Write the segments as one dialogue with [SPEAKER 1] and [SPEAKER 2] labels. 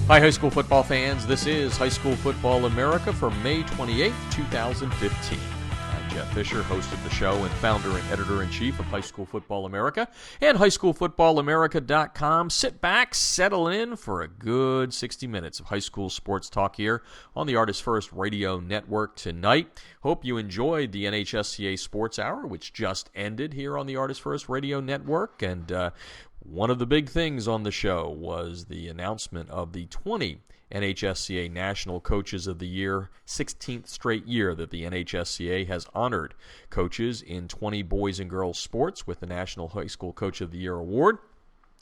[SPEAKER 1] Hi, high school football fans. This is High School Football America for May 28, 2015. I'm Jeff Fisher, host of the show and founder and editor-in-chief of High School Football America and highschoolfootballamerica.com. Sit back, settle in for a good 60 minutes of high school sports talk here on the Artist First Radio Network tonight. Hope you enjoyed the NHSCA Sports Hour, which just ended here on the Artist First Radio Network, and one of the big things on the show was the announcement of the 20 NHSCA National Coaches of the Year, 16th straight year that the NHSCA has honored coaches in 20 boys and girls sports with the National High School Coach of the Year Award.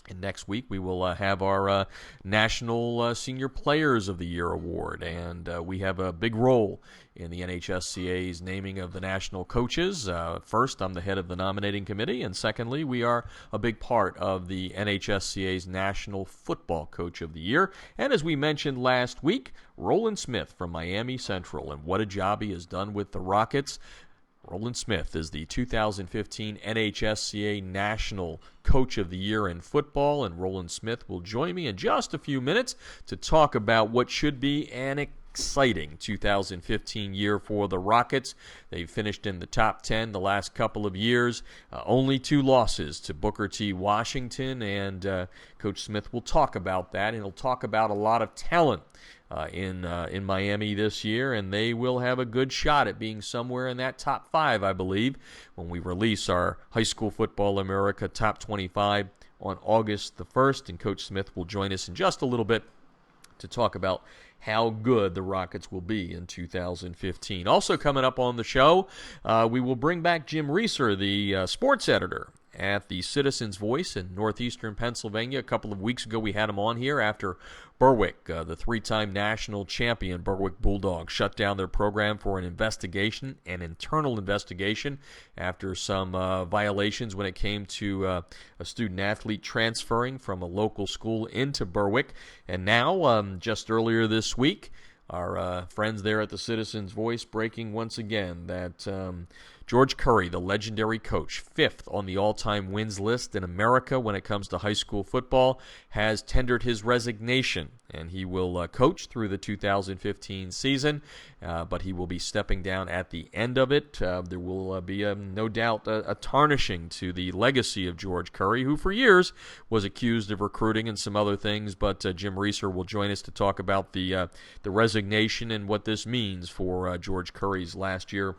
[SPEAKER 1] And next week we will have our National Senior Players of the Year Award, and we have a big role in the NHSCA's naming of the national coaches. First, I'm the head of the nominating committee, and secondly, we are a big part of the NHSCA's National Football Coach of the Year. And as we mentioned last week, Roland Smith from Miami Central, and what a job he has done with the Rockets. Roland Smith is the 2015 NHSCA National Coach of the Year in football, and Roland Smith will join me in just a few minutes to talk about what should be an exciting 2015 year for the Rockets. They've finished in the top 10 the last couple of years, only 2 losses to Booker T. Washington, and Coach Smith will talk about that, and he'll talk about a lot of talent in Miami this year, and they will have a good shot at being somewhere in that top 5, I believe, when we release our High School Football America Top 25 on August the 1st, and Coach Smith will join us in just a little bit to talk about how good the Rockets will be in 2015. Also coming up on the show, we will bring back Jim Reeser, the sports editor at the Citizens Voice in northeastern Pennsylvania. A couple of weeks ago, we had him on here after Berwick, the 3-time national champion Berwick Bulldogs, shut down their program for an internal investigation after some violations when it came to a student-athlete transferring from a local school into Berwick. And now, just earlier this week, our friends there at the Citizens Voice breaking once again that George Curry, the legendary coach, 5th on the all-time wins list in America when it comes to high school football, has tendered his resignation, and he will coach through the 2015 season, but he will be stepping down at the end of it. There will be, no doubt, a tarnishing to the legacy of George Curry, who for years was accused of recruiting and some other things, but Jim Reeser will join us to talk about the resignation and what this means for George Curry's last year.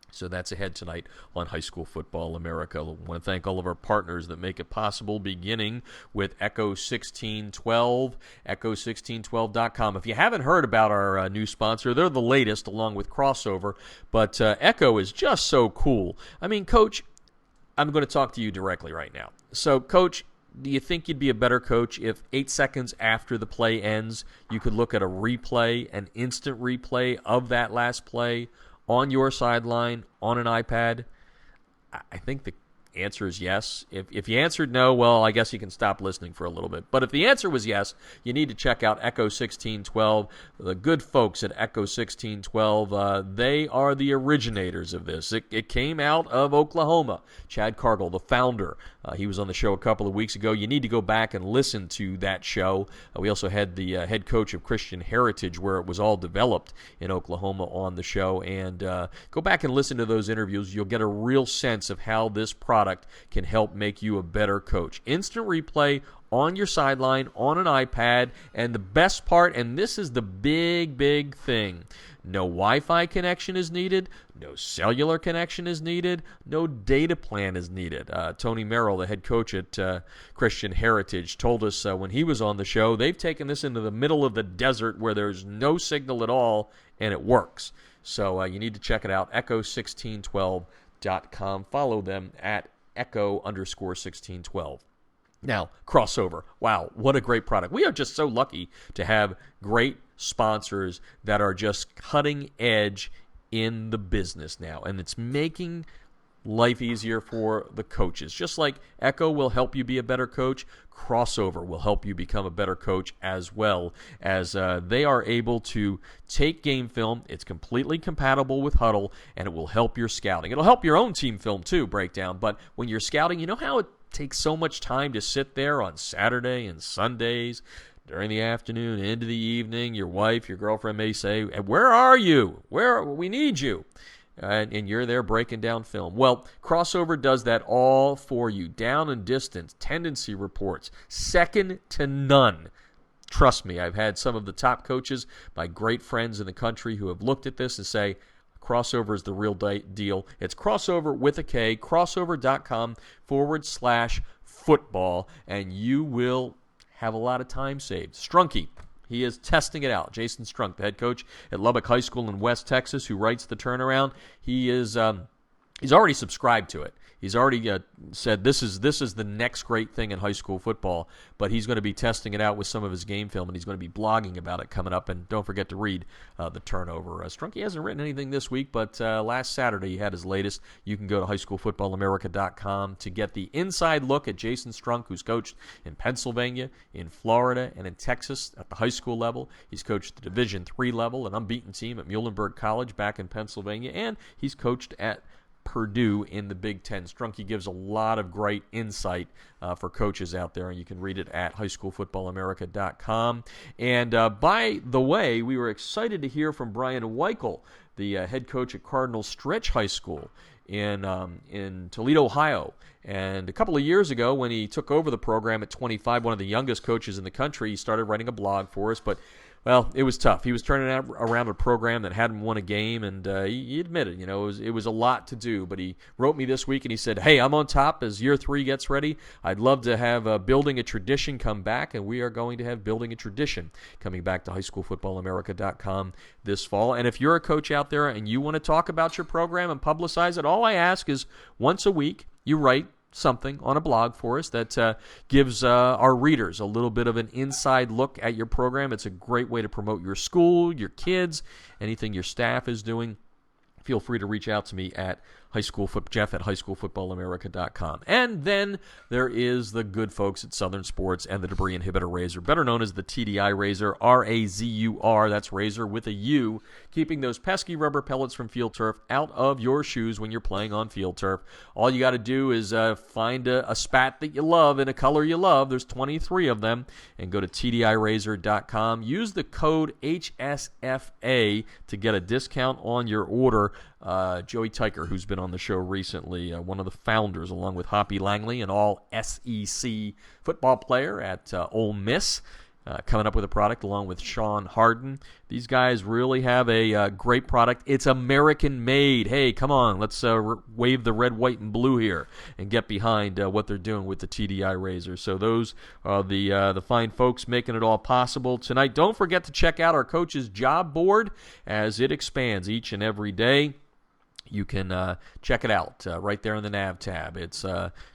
[SPEAKER 1] So that's ahead tonight on High School Football America. I want to thank all of our partners that make it possible, beginning with Echo 1612, echo1612.com. If you haven't heard about our new sponsor, they're the latest along with Crossover, but Echo is just so cool. I mean, Coach, I'm going to talk to you directly right now. So, Coach, do you think you'd be a better coach if 8 seconds after the play ends, you could look at a replay, an instant replay of that last play on your sideline, on an iPad? I think the answer is yes. If you answered no, well, I guess you can stop listening for a little bit. But if the answer was yes, you need to check out Echo 1612. The good folks at Echo 1612, they are the originators of this. It came out of Oklahoma. Chad Cargill, the founder, he was on the show a couple of weeks ago. You need to go back and listen to that show. We also had the head coach of Christian Heritage, where it was all developed in Oklahoma, on the show. And go back and listen to those interviews. You'll get a real sense of how this product can help make you a better coach. Instant replay on your sideline, on an iPad, and the best part, and this is the big thing, no Wi-Fi connection is needed, no cellular connection is needed, no data plan is needed. Tony Merrill, the head coach at Christian Heritage, told us when he was on the show, they've taken this into the middle of the desert where there's no signal at all, and it works. So you need to check it out, echo1612.com. Follow them at echo_1612. Now, Crossover. Wow, what a great product. We are just so lucky to have great sponsors that are just cutting edge in the business now, and it's making life easier for the coaches. Just like Echo will help you be a better coach, Crossover will help you become a better coach as well, as they are able to take game film. It's completely compatible with Huddle, and it will help your scouting. It'll help your own team film too, breakdown, but when you're scouting, you know how it takes so much time to sit there on Saturday and Sundays, during the afternoon, into the evening, your wife, your girlfriend may say, "Where are you? We need you." And you're there breaking down film. Well, Crossover does that all for you. Down and distance, tendency reports, second to none. Trust me, I've had some of the top coaches, my great friends in the country, who have looked at this and say, Crossover is the real deal. It's Crossover with a K, crossover.com/football, and you will have a lot of time saved. Strunky, he is testing it out. Jason Strunk, the head coach at Lubbock High School in West Texas, who writes the turnaround, he's already subscribed to it. He's already said this is the next great thing in high school football, but he's going to be testing it out with some of his game film, and he's going to be blogging about it coming up. And don't forget to read the turnover. Strunky hasn't written anything this week, but last Saturday he had his latest. You can go to highschoolfootballamerica.com to get the inside look at Jason Strunk, who's coached in Pennsylvania, in Florida, and in Texas at the high school level. He's coached the Division III level, an unbeaten team at Muhlenberg College back in Pennsylvania, and he's coached at Purdue in the Big Ten. Strunky gives a lot of great insight for coaches out there, and you can read it at highschoolfootballamerica.com. And by the way, we were excited to hear from Brian Weichel, the head coach at Cardinal Stretch High School in Toledo, Ohio. And a couple of years ago, when he took over the program at 25, one of the youngest coaches in the country, he started writing a blog for us, but well, it was tough. He was turning around a program that hadn't won a game, and he admitted, it was a lot to do. But he wrote me this week, and he said, "Hey, I'm on top as year 3 gets ready. I'd love to have Building a Tradition come back, and we are going to have Building a Tradition coming back to highschoolfootballamerica.com this fall. And if you're a coach out there and you want to talk about your program and publicize it, all I ask is once a week you write something on a blog for us that gives our readers a little bit of an inside look at your program. It's a great way to promote your school, your kids, anything your staff is doing. Feel free to reach out to me at Jeff at highschoolfootballamerica.com. And then there is the good folks at Southern Sports and the Debris Inhibitor Razor, better known as the TDI Razor, R-A-Z-U-R, that's Razor with a U, keeping those pesky rubber pellets from field turf out of your shoes when you're playing on field turf. All you got to do is find a spat that you love in a color you love. There's 23 of them, and go to tdirazor.com. Use the code HSFA to get a discount on your order. Joey Tyker, who's been on the show recently, one of the founders, along with Hoppy Langley, an all-SEC football player at Ole Miss, coming up with a product along with Sean Harden. These guys really have a great product. It's American-made. Hey, come on, let's wave the red, white, and blue here and get behind what they're doing with the TDI Razor. So those are the fine folks making it all possible tonight. Don't forget to check out our Coach's Job Board as it expands each and every day. You can check it out right there in the nav tab. It's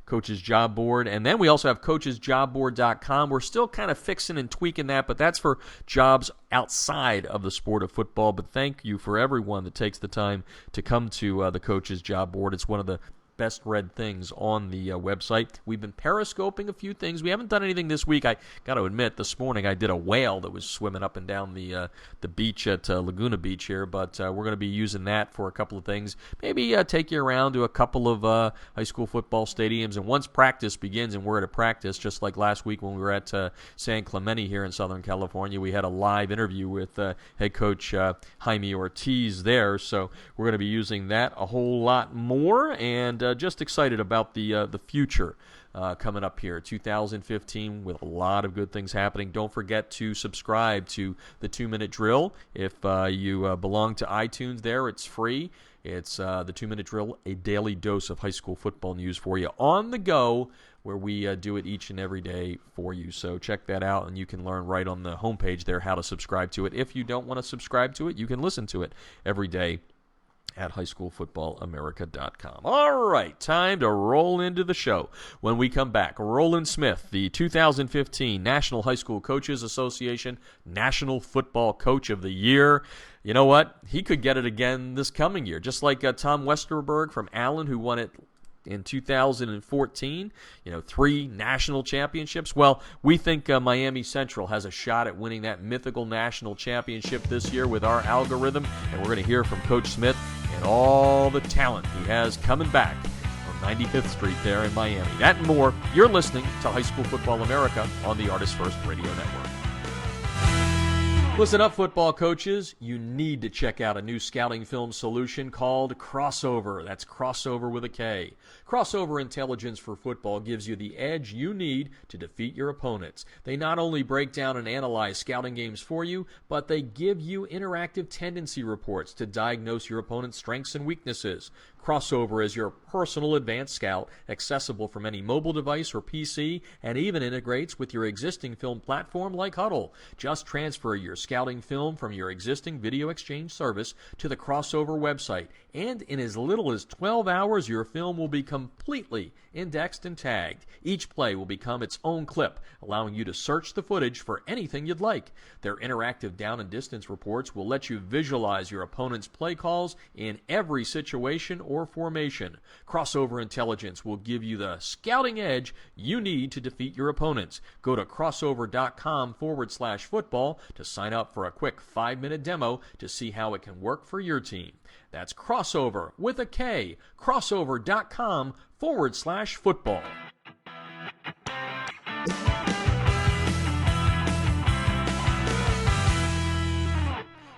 [SPEAKER 1] Coach's Job Board. And then we also have coachesjobboard.com. We're still kind of fixing and tweaking that, but that's for jobs outside of the sport of football. But thank you for everyone that takes the time to come to the Coach's Job Board. It's one of the best read things on the website. We've been periscoping a few things. We haven't done anything this week. I got to admit, this morning I did a whale that was swimming up and down the beach at Laguna Beach here, but we're going to be using that for a couple of things. Maybe take you around to a couple of high school football stadiums, and once practice begins, and we're at a practice, just like last week when we were at San Clemente here in Southern California, we had a live interview with head coach Jaime Ortiz there, so we're going to be using that a whole lot more, and just excited about the future coming up here, 2015, with a lot of good things happening. Don't forget to subscribe to the 2-Minute Drill. If you belong to iTunes there, it's free. It's the 2-Minute Drill, a daily dose of high school football news for you on the go, where we do it each and every day for you. So check that out, and you can learn right on the homepage there how to subscribe to it. If you don't want to subscribe to it, you can listen to it every day at highschoolfootballamerica.com. All right, time to roll into the show. When we come back, Roland Smith, the 2015 National High School Coaches Association National Football Coach of the Year. You know what? He could get it again this coming year, just like Tom Westerberg from Allen, who won it in 2014, 3 national championships. Well, we think Miami Central has a shot at winning that mythical national championship this year with our algorithm, and we're going to hear from Coach Smith and all the talent he has coming back on 95th Street there in Miami. That and more. You're listening to High School Football America on the Artist First Radio Network. Listen up, football coaches. You need to check out a new scouting film solution called Crossover. That's Crossover with a K. Crossover Intelligence for Football gives you the edge you need to defeat your opponents. They not only break down and analyze scouting games for you, but they give you interactive tendency reports to diagnose your opponent's strengths and weaknesses. Crossover is your personal advanced scout, accessible from any mobile device or PC, and even integrates with your existing film platform like Huddle. Just transfer your scouting film from your existing video exchange service to the Crossover website, and in as little as 12 hours, your film will be completely indexed and tagged. Each play will become its own clip, allowing you to search the footage for anything you'd like. Their interactive down and distance reports will let you visualize your opponent's play calls in every situation or formation. Crossover Intelligence will give you the scouting edge you need to defeat your opponents. Go to crossover.com/football to sign up for a quick 5-minute demo to see how it can work for your team. That's Crossover with a K, crossover.com/football.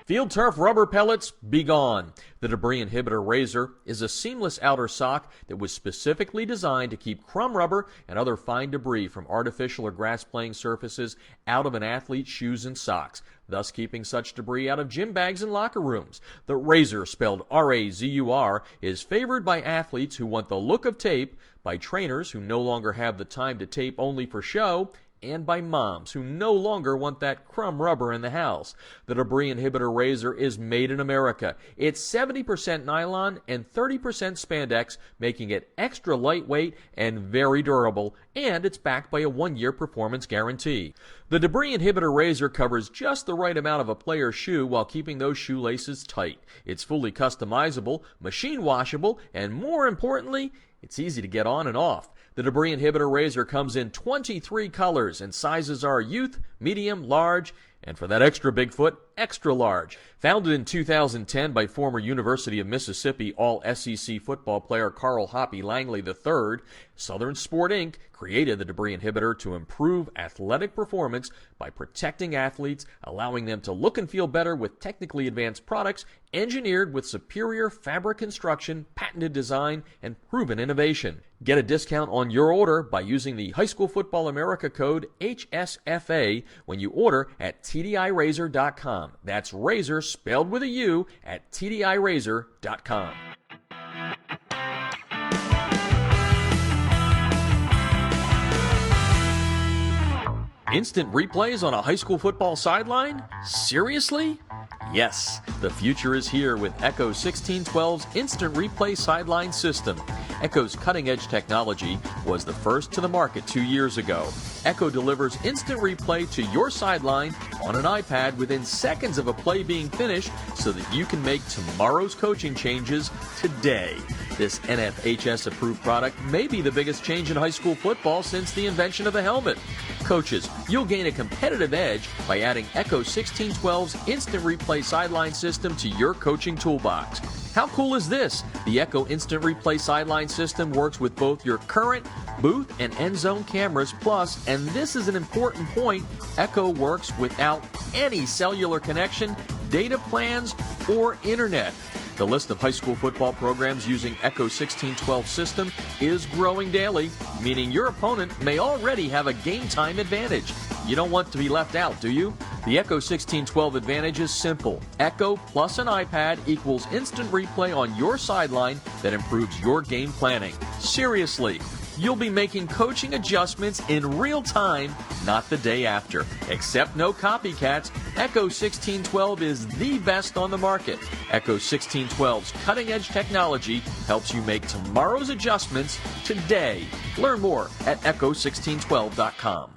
[SPEAKER 1] Field turf rubber pellets, be gone. The Debris Inhibitor Razor is a seamless outer sock that was specifically designed to keep crumb rubber and other fine debris from artificial or grass playing surfaces out of an athlete's shoes and socks, thus keeping such debris out of gym bags and locker rooms. The Razor, spelled R-A-Z-U-R, is favored by athletes who want the look of tape, by trainers who no longer have the time to tape only for show, and by moms who no longer want that crumb rubber in the house. The Debris Inhibitor Razor is made in America. It's 70% nylon and 30% spandex, making it extra lightweight and very durable, and it's backed by a 1-year performance guarantee. The Debris Inhibitor Razor covers just the right amount of a player's shoe while keeping those shoelaces tight. It's fully customizable, machine washable, and more importantly, it's easy to get on and off. The Debris Inhibitor Razor comes in 23 colors, and sizes are youth, medium, large, and for that extra big foot, extra large. Founded in 2010 by former University of Mississippi All-SEC football player Carl Hoppy Langley III, Southern Sport Inc. created the Debris Inhibitor to improve athletic performance by protecting athletes, allowing them to look and feel better with technically advanced products engineered with superior fabric construction, patented design, and proven innovation. Get a discount on your order by using the High School Football America code HSFA when you order at TDIRazor.com. That's razor spelled with a U at TDIRazor.com. Instant replays on a high school football sideline? Seriously? Yes, the future is here with Echo 1612's Instant Replay Sideline System. Echo's cutting-edge technology was the first to the market 2 years ago. Echo delivers instant replay to your sideline on an iPad within seconds of a play being finished so that you can make tomorrow's coaching changes today. This NFHS-approved product may be the biggest change in high school football since the invention of the helmet. Coaches, you'll gain a competitive edge by adding Echo 1612's Instant Replay Sideline System to your coaching toolbox. How cool is this? The Echo Instant Replay Sideline System works with both your current booth and end zone cameras, plus, and this is an important point, Echo works without any cellular connection, data plans, or internet. The list of high school football programs using Echo 1612 system is growing daily, meaning your opponent may already have a game time advantage. You don't want to be left out, do you? The Echo 1612 advantage is simple. Echo plus an iPad equals instant replay on your sideline that improves your game planning. Seriously, you'll be making coaching adjustments in real time, not the day after. Except no copycats, Echo 1612 is the best on the market. Echo 1612's cutting-edge technology helps you make tomorrow's adjustments today. Learn more at echo1612.com.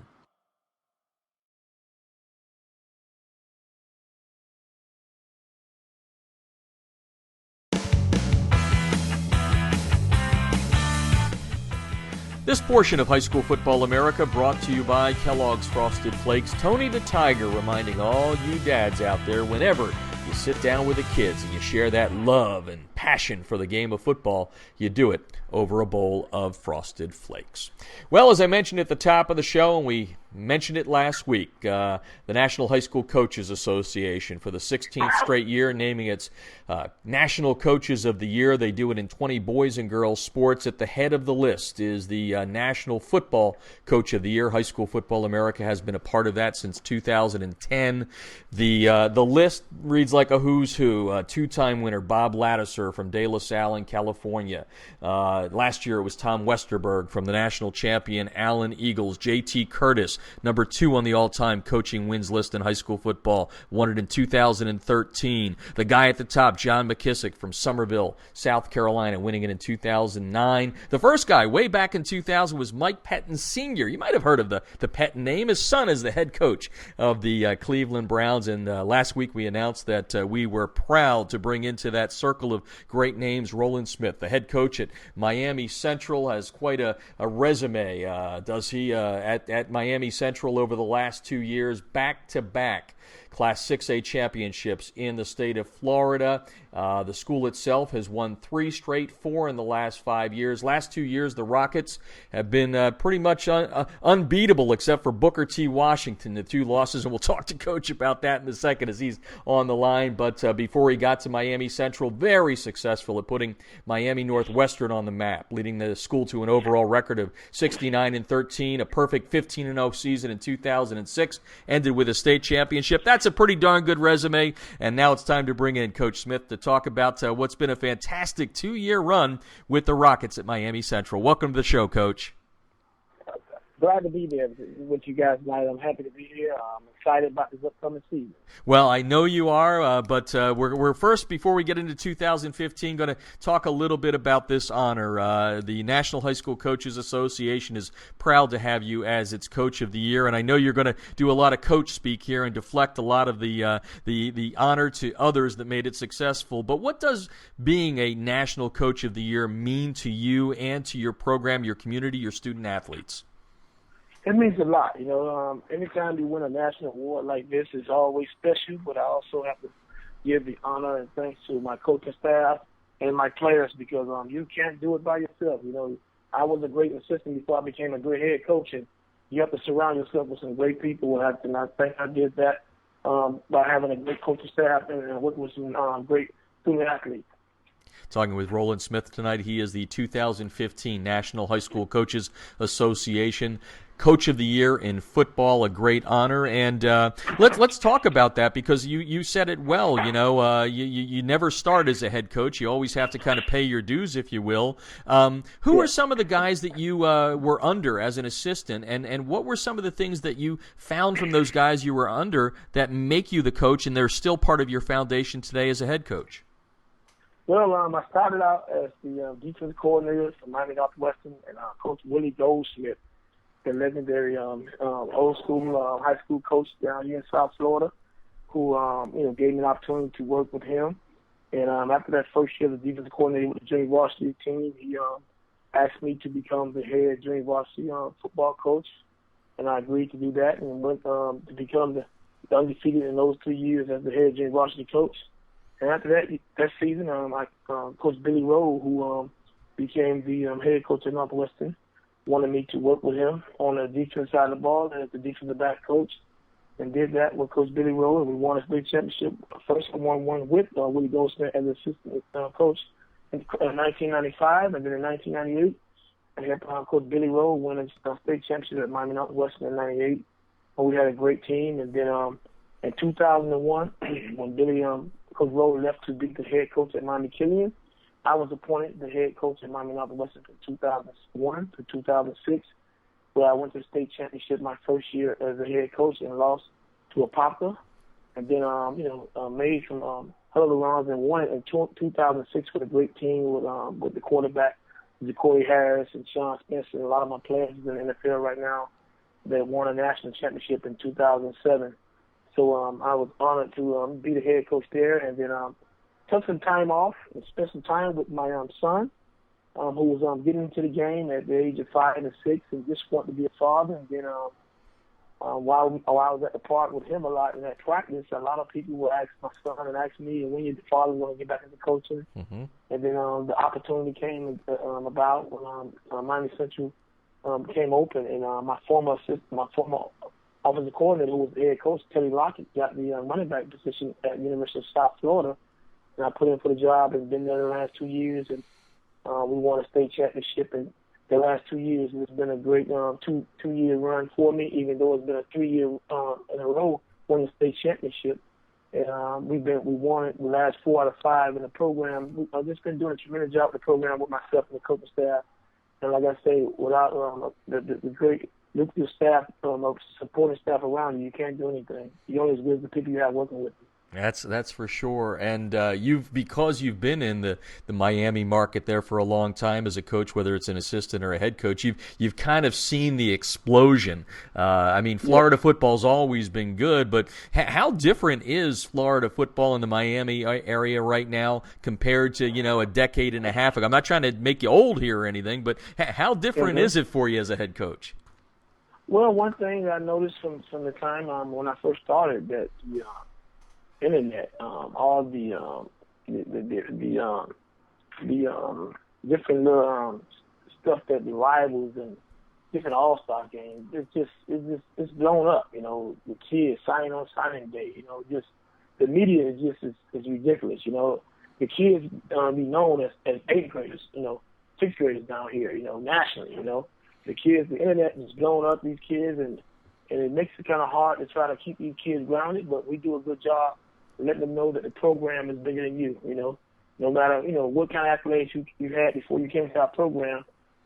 [SPEAKER 1] This portion of High School Football America brought to you by Kellogg's Frosted Flakes. Tony the Tiger reminding all you dads out there, whenever you sit down with the kids and you share that love and passion for the game of football, you do it over a bowl of Frosted Flakes. Well, as I mentioned at the top of the show, and we mentioned it last week, the National High School Coaches Association, for the 16th straight year, naming its National Coaches of the Year. They do it in 20 boys and girls sports. At the head of the list is the National Football Coach of the Year. High School Football America has been a part of that since 2010. The list reads like a who's who. Two-time winner Bob Lattiser from De La Salle in California. Last year it was Tom Westerberg from the national champion Allen Eagles. J.T. Curtis, number 2 on the all-time coaching wins list in high school football, won it in 2013. The guy at the top, John McKissick from Somerville, South Carolina, winning it in 2009. The first guy way back in 2000 was Mike Pettin Sr. You might have heard of the Pettin name. His son is the head coach of the Cleveland Browns, and last week we announced that we were proud to bring into that circle of great names Roland Smith, the head coach at Miami Central. Has quite a resume, does he, at Miami Central over the last 2 years, back-to-back Class 6A championships in the state of Florida. The school itself has won 3 straight, 4 in the last 5 years. Last 2 years, the Rockets have been pretty much unbeatable, except for Booker T. Washington, the 2 losses, and we'll talk to Coach about that in a second as he's on the line. But before he got to Miami Central, very successful at putting Miami Northwestern on the map, leading the school to an overall record of 69-13, a perfect 15-0 season in 2006, ended with a state championship. That's a pretty darn good resume, and now it's time to bring in Coach Smith to talk about what's been a fantastic 2-year run with the Rockets at Miami Central. Welcome to the show, Coach.
[SPEAKER 2] Glad to be there with you guys tonight. I'm happy to be here. I'm excited about this upcoming season.
[SPEAKER 1] Well, I know you are, but we're first, before we get into 2015, going to talk a little bit about this honor. The National High School Coaches Association is proud to have you as its Coach of the Year, and I know you're going to do a lot of coach speak here and deflect a lot of the honor to others that made it successful. But what does being a National Coach of the Year mean to you and to your program, your community, your student athletes?
[SPEAKER 2] It means a lot. Anytime you win a national award like this, it's always special, but I also have to give the honor and thanks to my coaching staff and my players, because you can't do it by yourself. I was a great assistant before I became a great head coach, and you have to surround yourself with some great people, and I think I did that by having a great coaching staff and working with some great student athletes.
[SPEAKER 1] Talking with Roland Smith tonight. He is the 2015 National High School Coaches Association Coach of the Year in football, a great honor. And let's talk about that, because you said it well. You never start as a head coach. You always have to kind of pay your dues, if you will. Who are some of the guys that you were under as an assistant, and what were some of the things that you found from those guys you were under that make you the coach, and they're still part of your foundation today as a head coach?
[SPEAKER 2] Well, I started out as the defense coordinator for Miami Northwestern, and Coach Willie Goldsmith, the legendary old school high school coach down here in South Florida, who gave me an opportunity to work with him. And after that first year as the defense coordinator with the junior varsity team, he asked me to become the head junior varsity football coach, and I agreed to do that, and went to become the undefeated in those 3 years as the head junior varsity coach. And after that season, Coach Billy Rowe, who became the head coach at Northwestern, wanted me to work with him on the defense side of the ball as the defensive back coach, and did that with Coach Billy Rowe, and we won a state championship. First, I won one with Willie Goldsmith as assistant coach in 1995, and then in 1998, I helped Coach Billy Rowe win a state championship at Miami Northwestern in '98. And we had a great team, and then in 2001, when Coach Rowe left to be the head coach at Miami Killian, I was appointed the head coach at Miami Northwestern from 2001 to 2006, where I went to the state championship my first year as a head coach and lost to Apopka. And then, made some hell of a runs and won it in 2006 with a great team with the quarterback, Jacory Harris and Sean Spencer, and a lot of my players in the NFL right now that won a national championship in 2007. So I was honored to be the head coach there, and then took some time off and spent some time with my son, who was getting into the game at the age of 5 and 6 and just wanted to be a father. And then while I was at the park with him a lot in that practice, a lot of people would ask my son and ask me, when your father going to get back into coaching? Mm-hmm. And then the opportunity came about when Miami Central came open, and my former offensive coordinator, who was the head coach, Terry Lockett, got the running back position at the University of South Florida, and I put in for the job and been there the last 2 years, and we won a state championship. And the last 2 years, it's been a great two-year run for me, even though it's been a 3-year in a row winning the state championship. And we won it the last 4 out of 5 in the program. I've just been doing a tremendous job with the program with myself and the coaching staff. And like I say, without the great nuclear staff, supporting staff around you, you can't do anything. You're only as good as the people you have working with you.
[SPEAKER 1] That's for sure. And because you've been in the Miami market there for a long time as a coach, whether it's an assistant or a head coach, you've kind of seen the explosion. Florida football's always been good, but how different is Florida football in the Miami area right now compared to a decade and a half ago? I'm not trying to make you old here or anything, but how different is it for you as a head coach?
[SPEAKER 2] Well, one thing I noticed from the time when I first started, that the internet, all the different little stuff that the rivals and different all-star games, it's blown up. The kids signing on signing day. Just the media is ridiculous. The kids be known as 8th graders, 6th graders down here, nationally. The kids, the internet is blowing up these kids, and it makes it kind of hard to try to keep these kids grounded. But we do a good job letting them know that the program is bigger than you, no matter, what kind of accolades you had before you came to our program.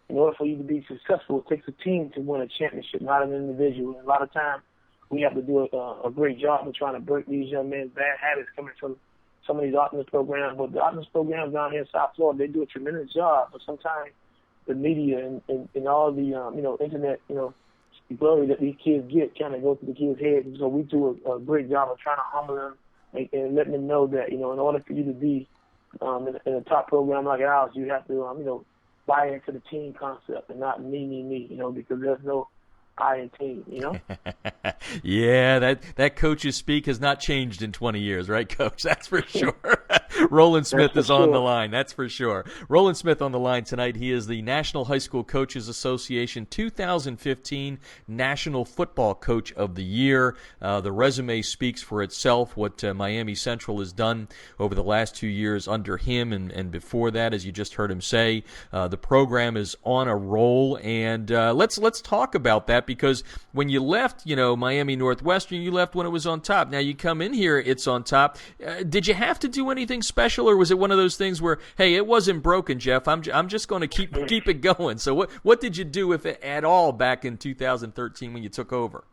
[SPEAKER 2] In order for you to be successful, it takes a team to win a championship, not an individual. And a lot of times we have to do a great job of trying to break these young men's bad habits coming from some of these optimist programs. But the optimist programs down here in South Florida, they do a tremendous job. But sometimes the media and all the, internet, glory that these kids get kind of go to the kids' heads. And so we do a great job of trying to humble them and letting them know that, in order for you to be in a top program like ours, you have to, buy into the team concept and not me, because there's no I in team,
[SPEAKER 1] Yeah, that coach's speak has not changed in 20 years, right, Coach? That's for sure. Roland Smith is on the line, that's for sure. Roland Smith on the line tonight. He is the National High School Coaches Association 2015 National Football Coach of the Year. The resume speaks for itself, what Miami Central has done over the last 2 years under him, and before that, as you just heard him say. The program is on a roll, and let's talk about that, because when you left, Miami Northwestern, you left when it was on top. Now you come in here, it's on top. Did you have to do anything special, or was it one of those things where, hey, it wasn't broken, Jeff, I'm just going to keep it going? So what did you do, if at all, back in 2013 when you took over?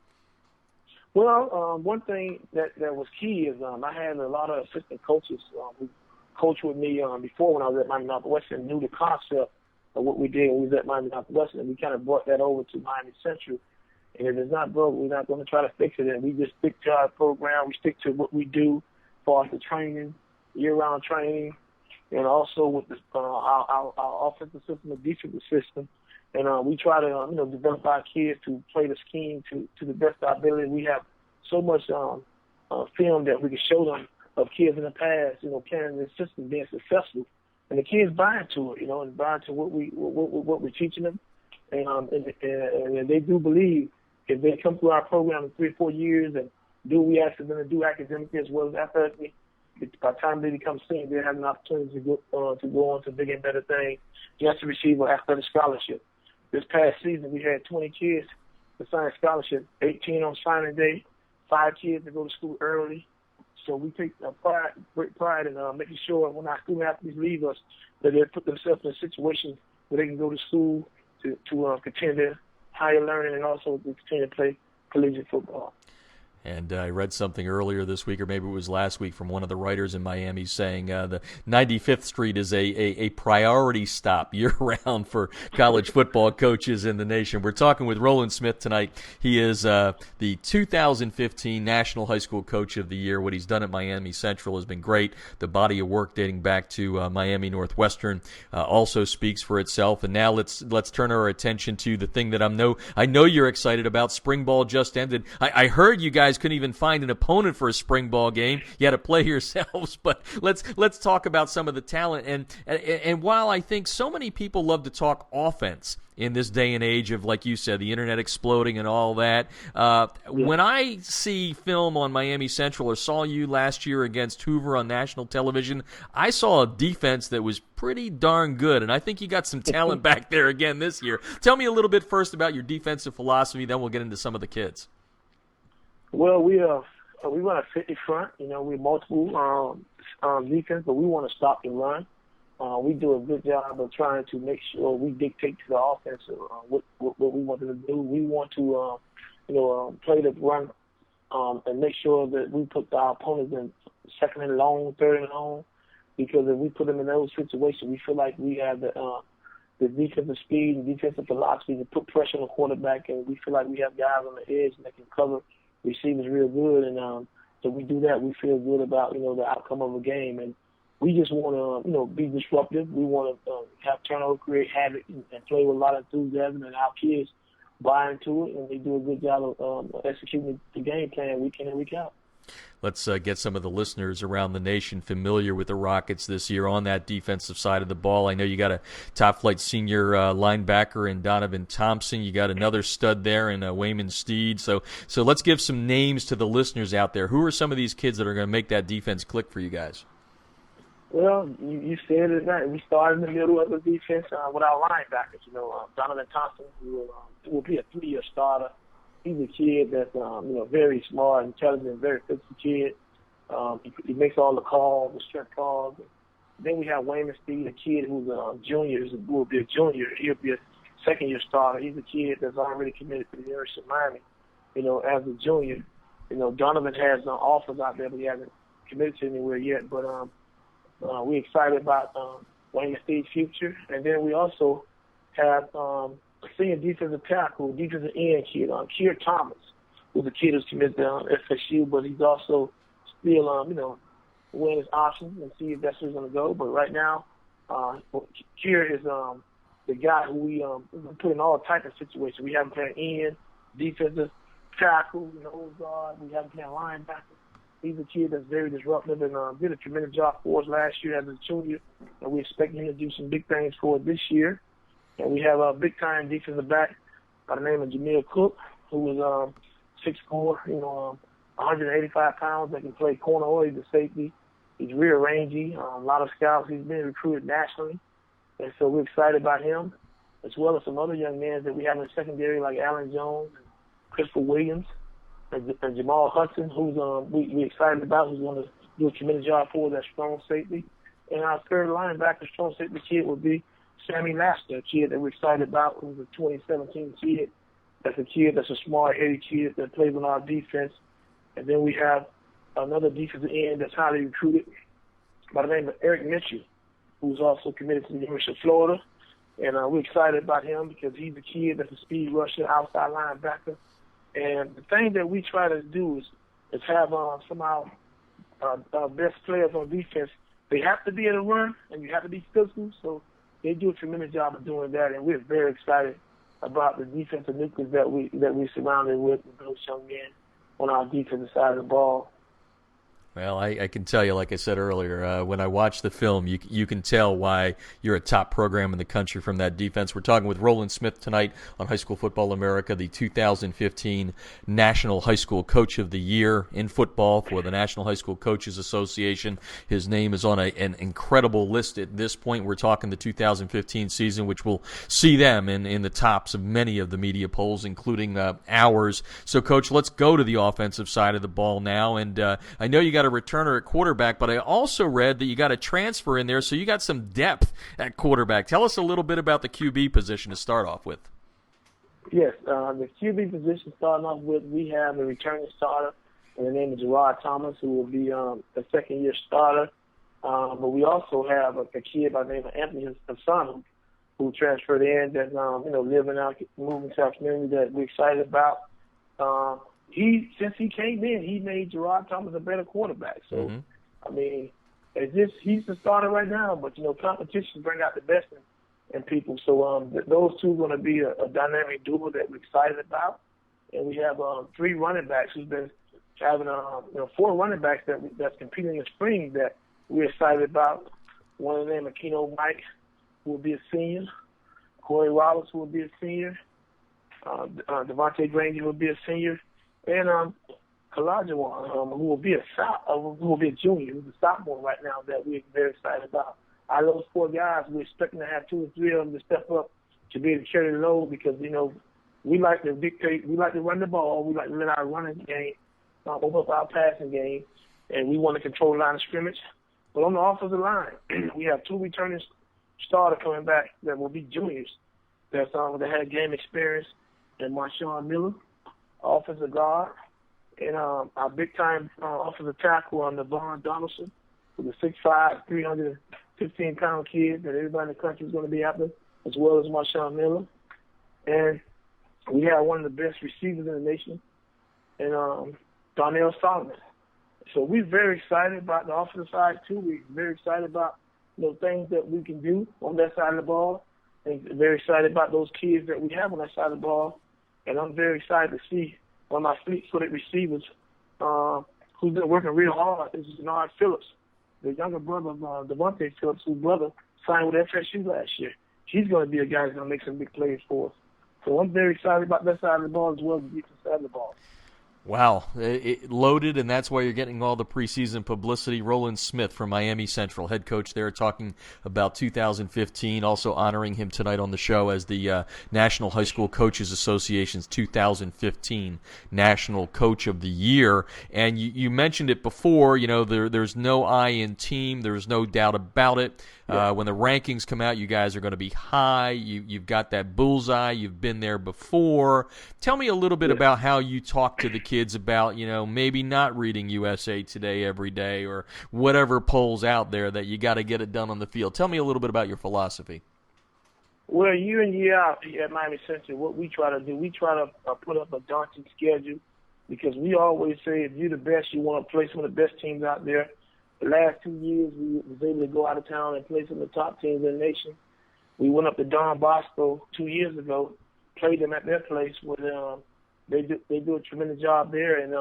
[SPEAKER 2] Well, one thing that was key is I had a lot of assistant coaches who coached with me before when I was at Miami Northwestern, knew the concept of what we did when we was at Miami Northwestern, and we kind of brought that over to Miami Central. And if it's not broke, we're not going to try to fix it. And we just stick to our program. We stick to what we do as far as the training, year-round training, and also with our offensive system, the defensive system. And we try to, develop our kids to play the scheme to the best of our ability. We have so much film that we can show them of kids in the past, playing the system, being successful. And the kids buy into it, and buy into what we're teaching them. And they do believe if they come through our program in 3 or 4 years and do what we ask them to do academically as well as athletically, by the time they become seniors, they have an opportunity to go on to bigger and better things, just to receive an athletic scholarship. This past season, we had 20 kids to sign a scholarship, 18 on signing day, 5 kids to go to school early. So we take great pride in making sure when our student athletes leave us that they put themselves in a situation where they can go to school to continue their higher learning and also to continue to play collegiate football.
[SPEAKER 1] And I read something earlier this week, or maybe it was last week, from one of the writers in Miami saying the 95th Street is a priority stop year-round for college football coaches in the nation. We're talking with Roland Smith tonight. He is the 2015 National High School Coach of the Year. What he's done at Miami Central has been great. The body of work dating back to Miami Northwestern also speaks for itself. And now let's turn our attention to the thing that I know you're excited about. Spring ball just ended. I heard you guys couldn't even find an opponent for a spring ball game. You had to play yourselves, but let's talk about some of the talent. And while I think so many people love to talk offense in this day and age of, like you said, the internet exploding and all that, when I see film on Miami Central or saw you last year against Hoover on national television, I saw a defense that was pretty darn good, and I think you got some talent back there again this year. Tell me a little bit first about your defensive philosophy, then we'll get into some of the kids.
[SPEAKER 2] Well, we run a 50 front. We're multiple defense, but we want to stop the run. We do a good job of trying to make sure we dictate to the offense what we want them to do. We want to, play the run and make sure that we put our opponents in second and long, third and long, because if we put them in those situations, we feel like we have the defensive speed and defensive philosophy to put pressure on the quarterback, and we feel like we have guys on the edge that can cover receivers real good, and so we do that. We feel good about the outcome of a game, and we just want to be disruptive. We want to have turnover, create havoc, and play with a lot of enthusiasm, and our kids buy into it, and they do a good job of executing the game plan week in and week out.
[SPEAKER 1] Let's get some of the listeners around the nation familiar with the Rockets this year on that defensive side of the ball. I know you got a top-flight senior linebacker in Donovan Thompson. You got another stud there in Wayman Steed. So let's give some names to the listeners out there. Who are some of these kids that are going to make that defense click for you guys?
[SPEAKER 2] Well, you said it right. We started in the middle of the defense with our linebackers. Donovan Thompson, who will be a 3-year starter. He's a kid that's, very smart, intelligent, very physical kid. He makes all the calls, the strength calls. Then we have Wayman Steed, a kid who's a junior, will be a junior. He'll be a second-year starter. He's a kid that's already committed to the University of Miami, as a junior. Donovan has offers out there, but he hasn't committed to anywhere yet. But we're excited about Wayman Steed's future. And then we also have senior defensive tackle, defensive end kid, Keir Thomas, who's a kid who's committed to FSU, but he's also still, weighing his options and see if that's where he's going to go. But right now, Keir is the guy who we put in all types of situations. We have him playing end, defensive tackle, nose guard. We have him playing linebacker. He's a kid that's very disruptive and did a tremendous job for us last year as a junior, and we expect him to do some big things for us this year. And we have a big-time defensive back by the name of Jamil Cook, who is 6'4", 185 pounds, that can play corner or he's a safety. He's rear rangy. A lot of scouts. He's been recruited nationally. And so we're excited about him, as well as some other young men that we have in the secondary, like Alan Jones and Christopher Williams and Jamal Hudson, who's we're excited about, who's going to do a tremendous job for that strong safety. And our third linebacker, strong safety kid, will be Sammy Laster, a kid that we're excited about, who's a 2017 kid. That's a kid that's a smart, heady kid that plays on our defense. And then we have another defensive end that's highly recruited by the name of Eric Mitchell, who's also committed to the University of Florida. And we're excited about him because he's a kid that's a speed rusher, outside linebacker. And the thing that we try to do is have some of our best players on defense. They have to be in a run, and you have to be physical, so they do a tremendous job of doing that, and we're very excited about the defensive nucleus that we're surrounded with those young men on our defensive side of the ball.
[SPEAKER 1] Well, I can tell you, like I said earlier, when I watch the film, you can tell why you're a top program in the country from that defense. We're talking with Roland Smith tonight on High School Football America, the 2015 National High School Coach of the Year in football for the National High School Coaches Association. His name is on an incredible list at this point. We're talking the 2015 season, which will see them in the tops of many of the media polls, including ours. So, Coach, let's go to the offensive side of the ball now. And I know you got a returner at quarterback, but I also read that you got a transfer in there, so you got some depth at quarterback. Tell us a little bit about the QB position to start off with.
[SPEAKER 2] Yes, the QB position starting off with, we have a returning starter and the name is Gerard Thomas, who will be a second-year starter. But we also have a kid by the name of Anthony, his son, who transferred in, that's living out, moving to our community that we're excited about. Since he came in, he made Gerard Thomas a better quarterback. So, I mean, he's the starter right now, but competition bring out the best in people. So those two are going to be a dynamic duo that we're excited about. And we have 3 running backs who's been having 4 running backs that's competing in the spring that we're excited about. One of them, Aquino Mike, who will be a senior. Corey Roberts, who will be a senior. Devontae Granger, who will be a senior. And Kalajuwon, who will be a junior, who's a sophomore right now that we're very excited about. Out of those 4 guys, we're expecting to have 2 or 3 of them to step up to be able to carry the load because, we like to dictate, we like to run the ball, we like to let our running game open up our passing game, and we want to control the line of scrimmage. But on the offensive line, we have 2 returning starters coming back that will be juniors that had game experience, and Marshawn Miller, offensive guard, and our big-time offensive tackle, Navon Donaldson, who's a 6'5", 315-pound kid that everybody in the country is going to be after, as well as Marshawn Miller. And we have one of the best receivers in the nation, and Darnell Solomon. So we're very excited about the offensive side, too. We're very excited about things that we can do on that side of the ball, and very excited about those kids that we have on that side of the ball. And I'm very excited to see one of my fleet-footed receivers who's been working real hard. This is Bernard Phillips, the younger brother of Devontae Phillips, whose brother signed with FSU last year. He's going to be a guy who's going to make some big plays for us. So I'm very excited about that side of the ball as well as the defensive side of the ball.
[SPEAKER 1] Wow, it loaded, and that's why you're getting all the preseason publicity. Roland Smith from Miami Central, head coach there, talking about 2015, also honoring him tonight on the show as the National High School Coaches Association's 2015 National Coach of the Year. And you mentioned it before, there's no I in team. There's no doubt about it. When the rankings come out, you guys are going to be high. You've got that bullseye. You've been there before. Tell me a little bit about how you talk to the kids about, maybe not reading USA Today every day or whatever polls out there that you got to get it done on the field. Tell me a little bit about your philosophy.
[SPEAKER 2] Well, year in, year out at Miami Central, what we try to do, we try to put up a daunting schedule because we always say if you're the best, you want to play some of the best teams out there. The last 2 years, we was able to go out of town and play some of the top teams in the nation. We went up to Don Bosco 2 years ago, played them at their place where they do a tremendous job there, and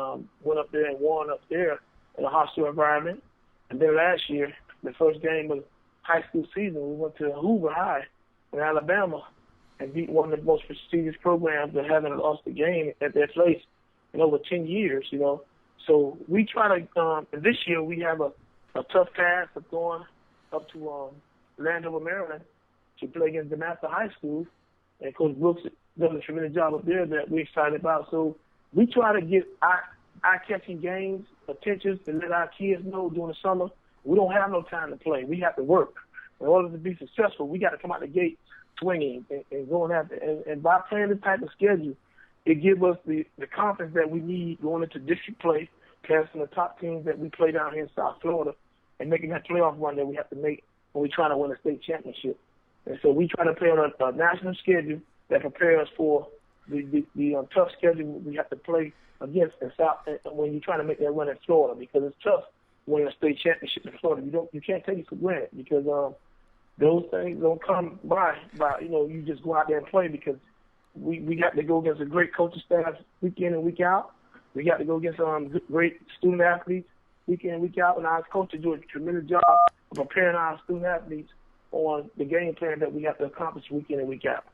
[SPEAKER 2] went up there and won up there in a hostile environment. And then last year, the first game of high school season, we went to Hoover High in Alabama and beat one of the most prestigious programs that haven't lost a game at their place in over 10 years, So we try to, this year we have a tough task of going up to Landover, Maryland to play against DeMatha High School. And Coach Brooks does a tremendous job up there that we're excited about. So we try to get eye-catching games, attention to let our kids know during the summer we don't have no time to play. We have to work. In order to be successful, we got to come out the gate swinging and going after. And by playing this type of schedule, it gives us the confidence that we need going into district play, playing some of the top teams that we play down here in South Florida, and making that playoff run that we have to make when we try to win a state championship. And so we try to play on a national schedule that prepares us for the tough schedule we have to play against in South when you try to make that run in Florida, because it's tough winning a state championship in Florida. You can't take it for granted because those things don't come by you just go out there and play, because we got to go against a great coaching staff week in and week out. We got to go against great student athletes week in and week out, and our coaches do a tremendous job of preparing our student athletes on the game plan that we have to accomplish week in and week out.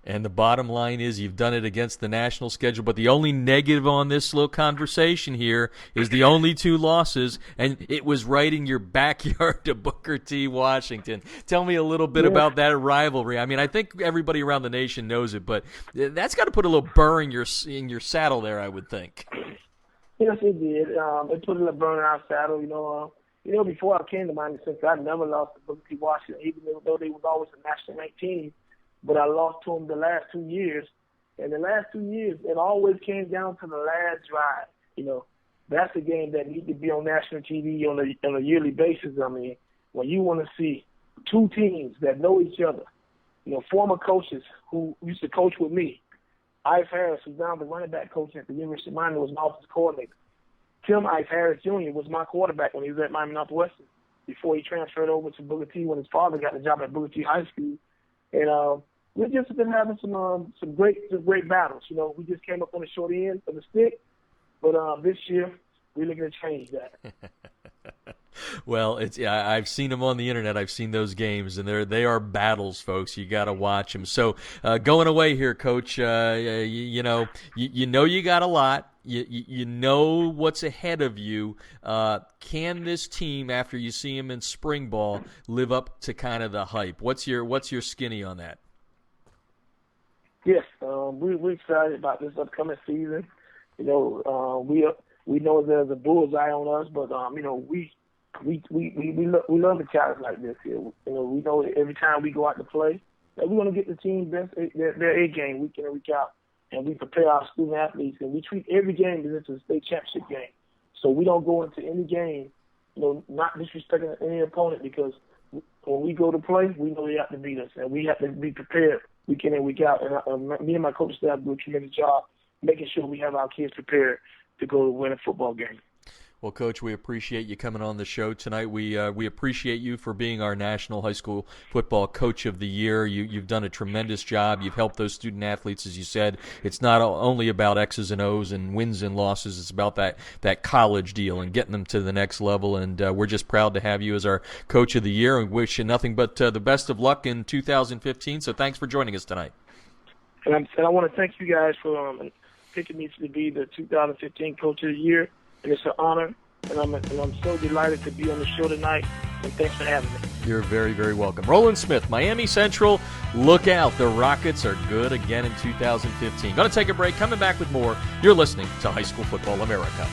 [SPEAKER 1] And the bottom line is you've done it against the national schedule, but the only negative on this little conversation here is the only 2 losses, and it was right in your backyard to Booker T. Washington. Tell me a little bit about that rivalry. I mean, I think everybody around the nation knows it, but that's got to put a little burr in your saddle there, I would think.
[SPEAKER 2] Yes, it did. It put a little burr in our saddle. Before I came to Miami Central, I never lost to Booker T. Washington, even though they was always a national ranked team. But I lost to them the last 2 years. And the last 2 years, it always came down to the last drive. that's a game that needs to be on national TV on a yearly basis. I mean, when you want to see two teams that know each other, former coaches who used to coach with me, Ice Harris, who's now the running back coach at the University of Miami, was my offensive coordinator. Tim Ice Harris Jr. was my quarterback when he was at Miami Northwestern before he transferred over to Booker T when his father got the job at Booker T High School. And we've just been having some great battles. We just came up on the short end of the stick, but this year we're looking to change that.
[SPEAKER 1] Well, I've seen them on the internet. I've seen those games, and they are battles, folks. You got to watch them. So going away here, Coach, you know you got a lot. You know what's ahead of you. Can this team, after you see them in spring ball, live up to kind of the hype? What's your skinny on that?
[SPEAKER 2] Yes, we're excited about this upcoming season. We know there's a bullseye on us, but we love the challenge like this here. We know that every time we go out to play that we're going to get the team their A game week in and week out, and we prepare our student athletes, and we treat every game as if it's a state championship game. So we don't go into any game, not disrespecting any opponent, because when we go to play, we know they have to beat us, and we have to be prepared week in and week out. And me and my coaching staff do a tremendous job making sure we have our kids prepared to go win a football game.
[SPEAKER 1] Well, Coach, we appreciate you coming on the show tonight. We appreciate you for being our National High School Football Coach of the Year. You've done a tremendous job. You've helped those student athletes, as you said. It's not only about X's and O's and wins and losses. It's about that college deal and getting them to the next level. And we're just proud to have you as our Coach of the Year, and wish you nothing but the best of luck in 2015. So thanks for joining us tonight.
[SPEAKER 2] And I want to thank you guys for picking me to be the 2015 Coach of the Year. And it's an honor, and I'm so delighted to be on the show tonight, and thanks for having me.
[SPEAKER 1] You're very, very welcome. Roland Smith, Miami Central, look out. The Rockets are good again in 2015. Going to take a break, coming back with more. You're listening to High School Football America.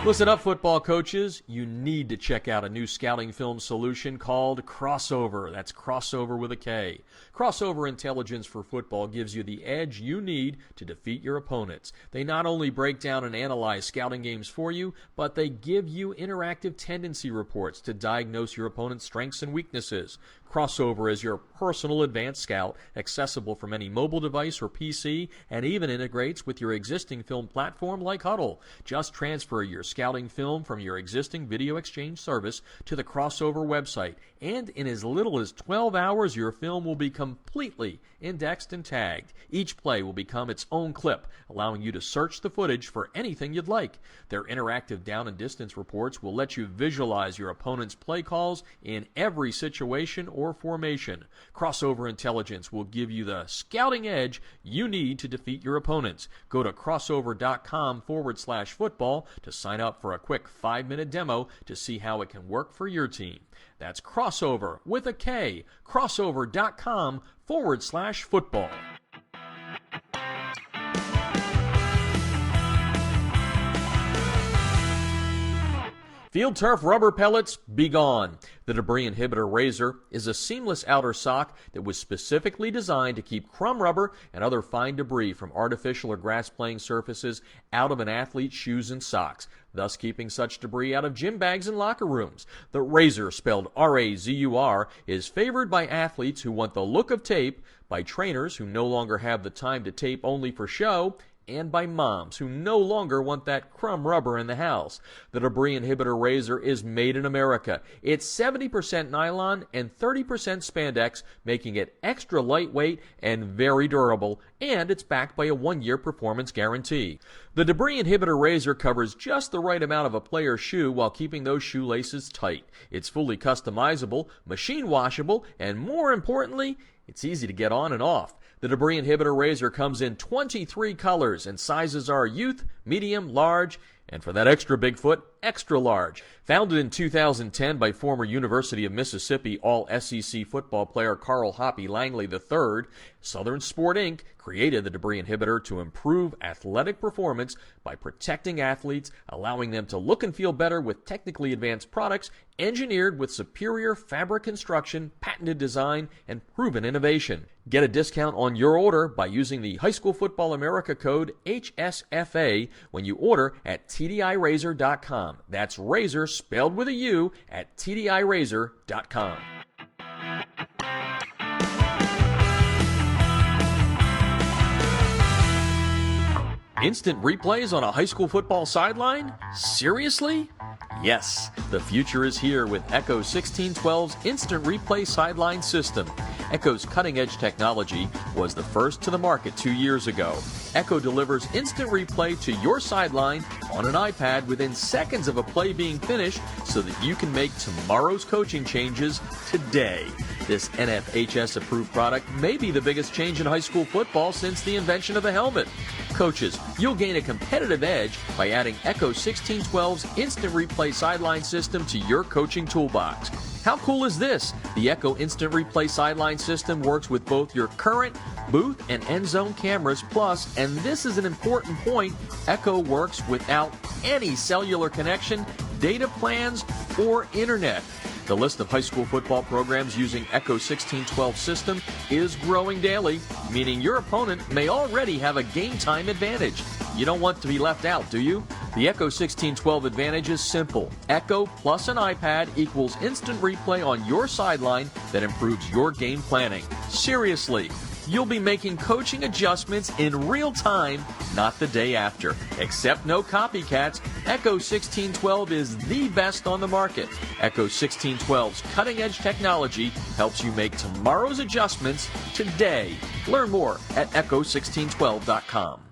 [SPEAKER 1] Listen up, football coaches. You need to check out a new scouting film solution called Crossover. That's Crossover with a K. Crossover Intelligence for Football gives you the edge you need to defeat your opponents. They not only break down and analyze scouting games for you, but they give you interactive tendency reports to diagnose your opponent's strengths and weaknesses. Crossover is your personal advanced scout, accessible from any mobile device or PC, and even integrates with your existing film platform like Huddle. Just transfer your scouting film from your existing video exchange service to the Crossover website, and in as little as 12 hours, your film will be completely indexed and tagged. Each play will become its own clip, allowing you to search the footage for anything you'd like. Their interactive down and distance reports will let you visualize your opponent's play calls in every situation or formation. Crossover Intelligence will give you the scouting edge you need to defeat your opponents. Go to crossover.com/football to sign up for a quick 5-minute demo to see how it can work for your team. That's Crossover with a K, crossover.com/football. Field turf rubber pellets, be gone. The Debris Inhibitor Razor is a seamless outer sock that was specifically designed to keep crumb rubber and other fine debris from artificial or grass-playing surfaces out of an athlete's shoes and socks, thus keeping such debris out of gym bags and locker rooms. The Razor, spelled R-A-Z-U-R, is favored by athletes who want the look of tape, by trainers who no longer have the time to tape only for show, and by moms who no longer want that crumb rubber in the house. The Debris Inhibitor Razor is made in America. It's 70% nylon and 30% spandex, making it extra lightweight and very durable, and it's backed by a 1-year performance guarantee. The Debris Inhibitor Razor covers just the right amount of a player's shoe while keeping those shoelaces tight. It's fully customizable, machine washable, and more importantly, it's easy to get on and off. The Debris Inhibitor Razor comes in 23 colors, and sizes are youth, medium, large, and for that extra big foot, extra large. Founded in 2010 by former University of Mississippi All-SEC football player Carl Hoppy Langley III, Southern Sport Inc. created the Debris Inhibitor to improve athletic performance by protecting athletes, allowing them to look and feel better with technically advanced products engineered with superior fabric construction, patented design, and proven innovation. Get a discount on your order by using the High School Football America code HSFA when you order at tdirazor.com. That's razor spelled with a U at tdirazor.com. Instant replays on a high school football sideline? Seriously? Yes, the future is here with Echo 1612's Instant Replay Sideline System. Echo's cutting-edge technology was the first to the market 2 years ago. Echo delivers instant replay to your sideline on an iPad within seconds of a play being finished so that you can make tomorrow's coaching changes today. This NFHS-approved product may be the biggest change in high school football since the invention of the helmet. Coaches, you'll gain a competitive edge by adding Echo 1612's Instant Replay Sideline System to your coaching toolbox. How cool is this? The Echo Instant Replay Sideline System works with both your current booth and end zone cameras, plus, and this is an important point, Echo works without any cellular connection, data plans, or internet. The list of high school football programs using Echo 1612 system is growing daily, meaning your opponent may already have a game time advantage. You don't want to be left out, do you? The Echo 1612 advantage is simple. Echo plus an iPad equals instant replay on your sideline that improves your game planning. Seriously, you'll be making coaching adjustments in real time, not the day after. Except no copycats, Echo 1612 is the best on the market. Echo 1612's cutting-edge technology helps you make tomorrow's adjustments today. Learn more at echo1612.com.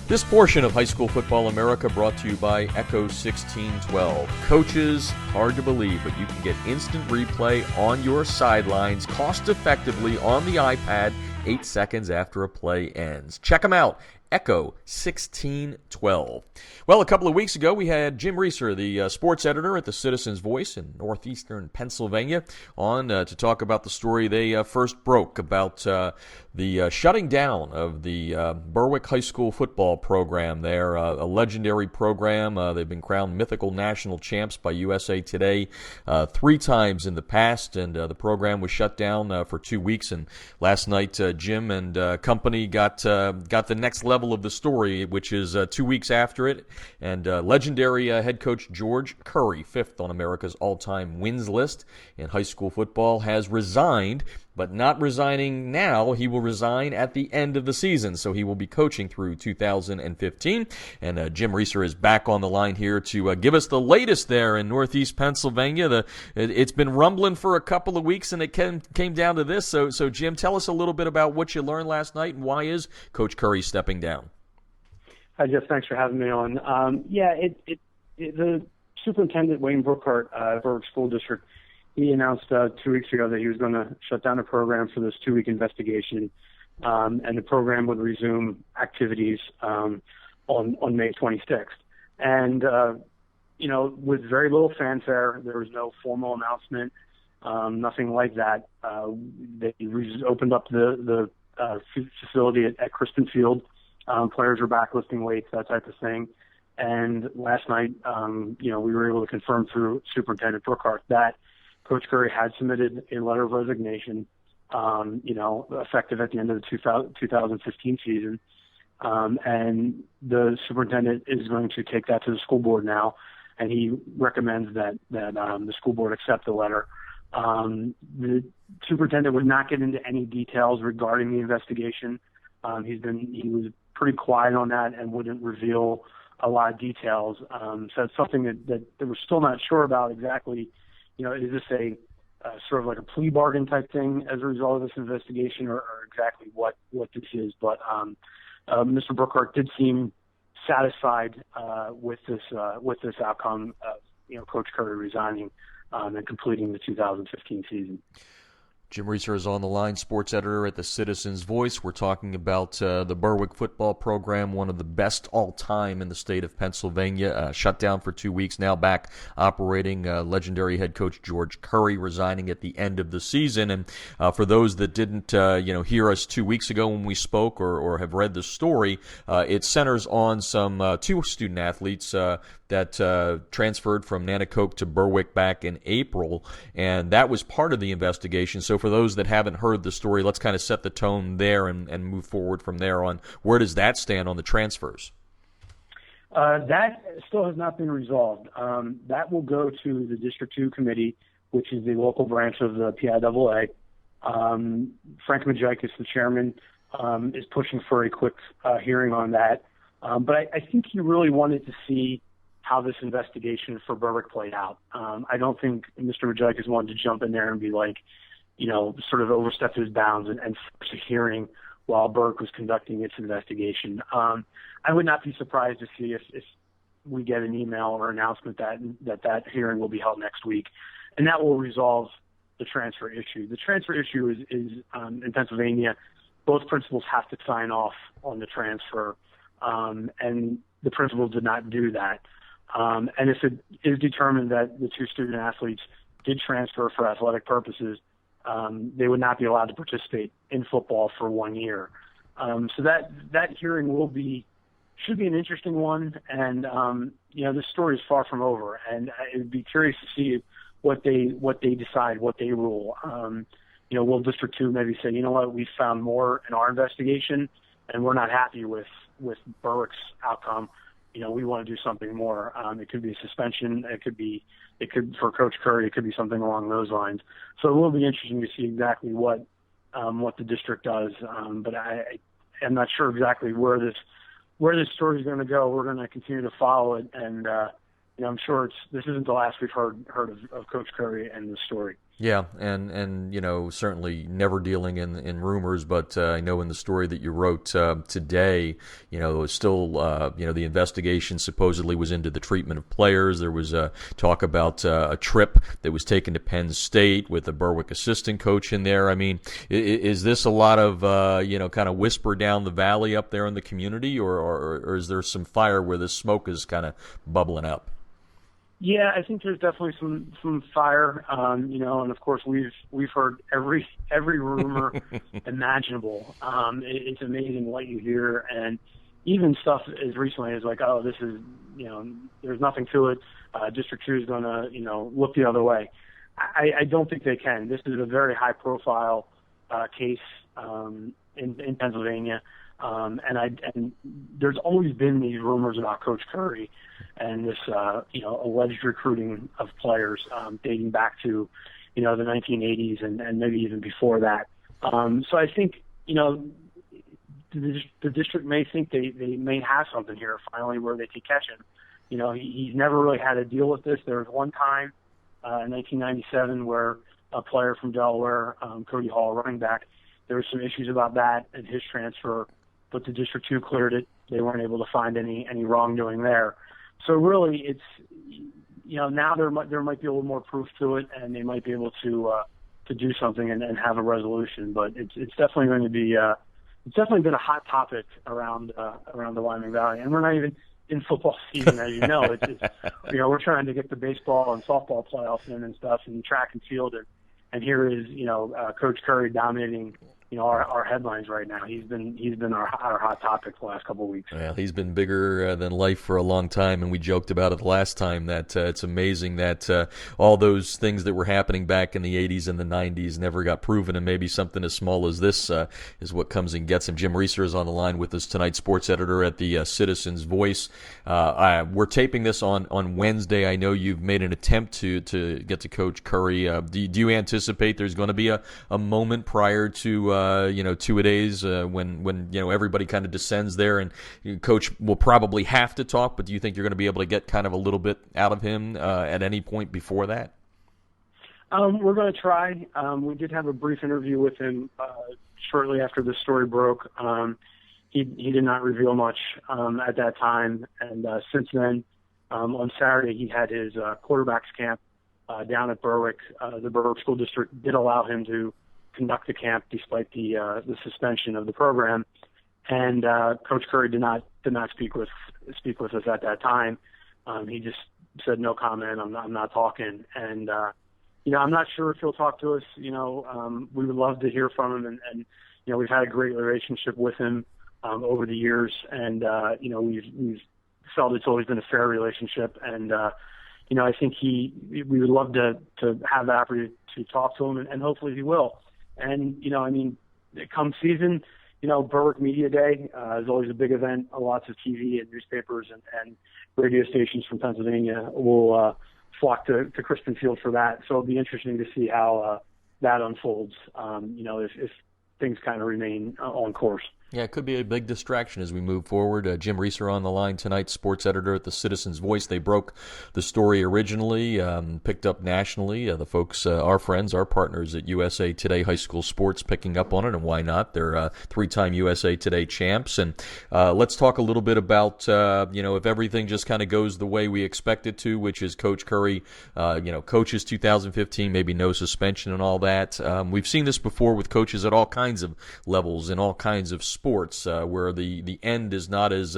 [SPEAKER 1] This portion of High School Football America brought to you by Echo 1612. Coaches, hard to believe, but you can get instant replay on your sidelines cost effectively on the iPad 8 seconds after a play ends. Check them out. Echo 1612. Well, a couple of weeks ago, we had Jim Reeser, the sports editor at the Citizen's Voice in northeastern Pennsylvania, on to talk about the story they first broke about the shutting down of the Berwick High School football program there, a legendary program. They've been crowned mythical national champs by USA Today 3 times in the past, and the program was shut down for 2 weeks. And last night, Jim and company got the next level of the story, which is 2 weeks after it. And legendary head coach George Curry, 5th on America's all-time wins list in high school football, has resigned, but not resigning now. He will resign at the end of the season, so he will be coaching through 2015. And Jim Reeser is back on the line here to give us the latest there in northeast Pennsylvania. It's been rumbling for a couple of weeks, and it came down to this. So Jim, tell us a little bit about what you learned last night, and why is Coach Curry stepping down?
[SPEAKER 3] Hi, Jeff. Thanks for having me on. The superintendent, Wayne Brookhart, Berwick School District, he announced 2 weeks ago that he was going to shut down the program for this 2-week investigation, and the program would resume activities on May 26th. And, with very little fanfare, there was no formal announcement, nothing like that. They opened up the facility at Crispin Field. Players were back lifting weights, that type of thing. And last night, we were able to confirm through Superintendent Brookhart that Coach Curry had submitted a letter of resignation, effective at the end of the 2015 season. And the superintendent is going to take that to the school board now, and he recommends that the school board accept the letter. The superintendent would not get into any details regarding the investigation. He was pretty quiet on that and wouldn't reveal a lot of details. So it's something that we're still not sure about exactly. Is this a sort of like a plea bargain type thing as a result of this investigation, or exactly what this is? But Mr. Brookhart did seem satisfied with this outcome of Coach Curry resigning and completing the 2015 season.
[SPEAKER 1] Jim Reeser is on the line, sports editor at the Citizens Voice. We're talking about the Berwick football program, one of the best all-time in the state of Pennsylvania. Shut down for 2 weeks, now back operating. Legendary head coach George Curry resigning at the end of the season. And for those that didn't hear us 2 weeks ago when we spoke or have read the story, it centers on some two student-athletes that transferred from Nanticoke to Berwick back in April, and that was part of the investigation. So for those that haven't heard the story, let's kind of set the tone there and move forward from there on. Where does that stand on the transfers?
[SPEAKER 3] That still has not been resolved. That will go to the District 2 committee, which is the local branch of the PIAA. Frank Majikis, the chairman, is pushing for a quick hearing on that. But I think he really wanted to see how this investigation for Berwick played out. I don't think Mr. Majikis wanted to jump in there and be like, sort of overstep his bounds and force a hearing while Berwick was conducting its investigation. I would not be surprised to see if we get an email or announcement that hearing will be held next week, and that will resolve the transfer issue. The transfer issue is in Pennsylvania, both principals have to sign off on the transfer, and the principals did not do that. And if it is determined that the two student athletes did transfer for athletic purposes, they would not be allowed to participate in football for 1 year. So that hearing should be an interesting one. And, this story is far from over, and it would be curious to see what they decide, what they rule. Will District 2 maybe say, we found more in our investigation and we're not happy with Berwick's outcome. We want to do something more. It could be a suspension. It could for Coach Curry. It could be something along those lines. So it will be interesting to see exactly what the district does. But I'm not sure exactly where this story is going to go. We're going to continue to follow it, and I'm sure this isn't the last we've heard of Coach Curry and the story.
[SPEAKER 1] Yeah, and certainly never dealing in rumors, but I know in the story that you wrote today, it was still, the investigation supposedly was into the treatment of players. There was talk about a trip that was taken to Penn State with a Berwick assistant coach in there. I mean, is this a lot of, kind of whisper down the valley up there in the community, or is there some fire where the smoke is kind of bubbling up?
[SPEAKER 3] Yeah, I think there's definitely some fire, and of course we've heard every rumor imaginable. It's amazing what you hear, and even stuff as recently as like, oh, this is, there's nothing to it. District 2 is going to, look the other way. I don't think they can. This is a very high profile case in Pennsylvania. And there's always been these rumors about Coach Curry and this, alleged recruiting of players dating back to, the 1980s and maybe even before that. So I think, the district may think they may have something here finally where they could catch him. He's never really had to deal with this. There was one time in 1997 where a player from Delaware, Cody Hall, running back, there were some issues about that and his transfer, but the District 2 cleared it. They weren't able to find any wrongdoing there. So really, it's now there might be a little more proof to it, and they might be able to do something and have a resolution. But it's definitely going to be it's definitely been a hot topic around the Wyoming Valley, and we're not even in football season, as you know. It's we're trying to get the baseball and softball playoffs in and stuff, and track and field, and here is Coach Curry dominating our headlines right now. He's been our hot topic the last couple of weeks.
[SPEAKER 1] Well, he's been bigger than life for a long time, and we joked about it the last time that it's amazing that all those things that were happening back in the 80s and the 90s never got proven, and maybe something as small as this is what comes and gets him. Jim Reeser is on the line with us tonight, sports editor at the Citizens Voice. We're taping this on Wednesday. I know you've made an attempt to get to Coach Curry. Do you anticipate there's going to be a moment prior to two-a-days when everybody kind of descends there, and Coach will probably have to talk, but do you think you're going to be able to get kind of a little bit out of him at any point before that?
[SPEAKER 3] We're going to try. We did have a brief interview with him shortly after the story broke. He did not reveal much at that time, and since then, on Saturday, he had his quarterbacks camp down at Berwick. The Berwick School District did allow him to conduct the camp despite the suspension of the program. And Coach Curry did not speak with us at that time. He just said no comment. I'm not talking. And I'm not sure if he'll talk to us. We would love to hear from him, and we've had a great relationship with him over the years, and we've felt it's always been a fair relationship. And I think we would love to have the opportunity to talk to him, and hopefully he will. And come season, Berwick Media Day is always a big event. Lots of TV and newspapers and radio stations from Pennsylvania will flock to Crispin Field for that. So it'll be interesting to see how that unfolds, if things kind of remain on course.
[SPEAKER 1] Yeah, it could be a big distraction as we move forward. Jim Reeser on the line tonight, sports editor at the Citizen's Voice. They broke the story originally, picked up nationally. The folks, our friends, our partners at USA Today High School Sports picking up on it, and why not? They're three-time USA Today champs. And let's talk a little bit about, if everything just kind of goes the way we expect it to, which is Coach Curry, coaches 2015, maybe no suspension and all that. We've seen this before with coaches at all kinds of levels and all kinds of sports, where the end is not as